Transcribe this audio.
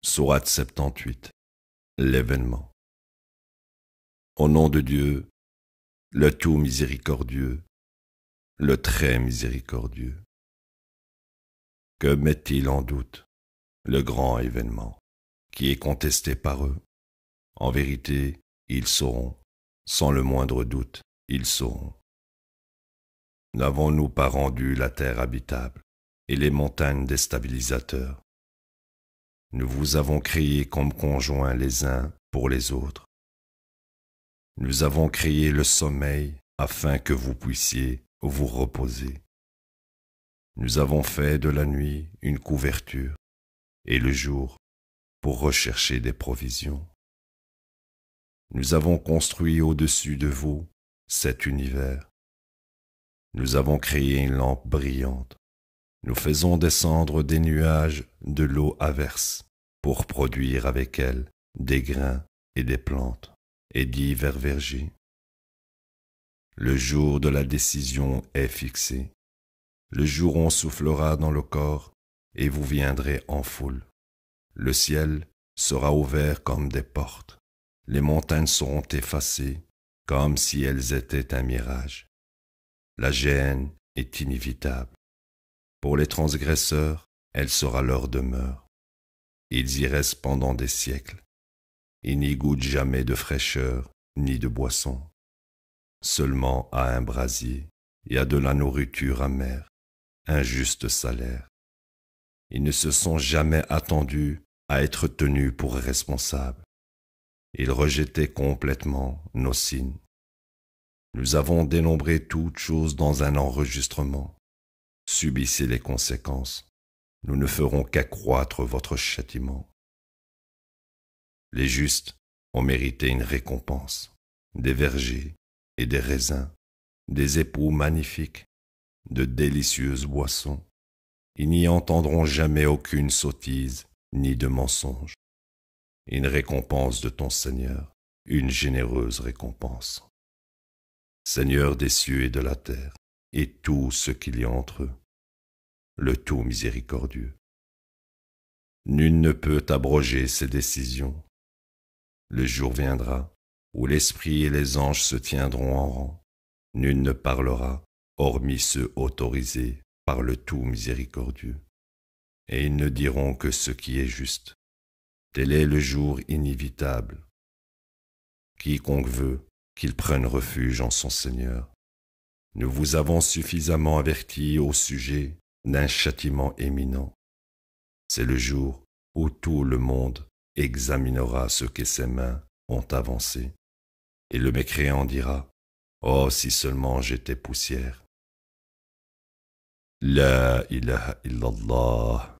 Sourate 78. L'événement. Au nom de Dieu, le tout miséricordieux, le très miséricordieux. Que met-il en doute le grand événement qui est contesté par eux? En vérité, ils sauront, sans le moindre doute, ils sauront. N'avons-nous pas rendu la terre habitable et les montagnes des stabilisateurs? Nous vous avons créés comme conjoints les uns pour les autres. Nous avons créé le sommeil afin que vous puissiez vous reposer. Nous avons fait de la nuit une couverture et le jour pour rechercher des provisions. Nous avons construit au-dessus de vous cet univers. Nous avons créé une lampe brillante. Nous faisons descendre des nuages de l'eau averse pour produire avec elle des grains et des plantes et divers vergers. Le jour de la décision est fixé. Le jour où on soufflera dans le corps et vous viendrez en foule. Le ciel sera ouvert comme des portes. Les montagnes seront effacées comme si elles étaient un mirage. La géhenne est inévitable. Pour les transgresseurs, elle sera leur demeure. Ils y restent pendant des siècles. Ils n'y goûtent jamais de fraîcheur ni de boisson. Seulement à un brasier, il y a de la nourriture amère, un juste salaire. Ils ne se sont jamais attendus à être tenus pour responsables. Ils rejetaient complètement nos signes. Nous avons dénombré toutes choses dans un enregistrement. Subissez les conséquences. Nous ne ferons qu'accroître votre châtiment. Les justes ont mérité une récompense, des vergers et des raisins, des époux magnifiques, de délicieuses boissons. Ils n'y entendront jamais aucune sottise ni de mensonge. Une récompense de ton Seigneur, une généreuse récompense. Seigneur des cieux et de la terre, et tout ce qu'il y a entre eux, le tout miséricordieux. Nul ne peut abroger ses décisions. Le jour viendra où l'esprit et les anges se tiendront en rang. Nul ne parlera, hormis ceux autorisés par le tout miséricordieux. Et ils ne diront que ce qui est juste. Tel est le jour inévitable. Quiconque veut qu'il prenne refuge en son Seigneur. Nous vous avons suffisamment avertis au sujet d'un châtiment éminent. C'est le jour où tout le monde examinera ce que ses mains ont avancé. Et le mécréant dira, « Oh, si seulement j'étais poussière !» La ilaha illallah.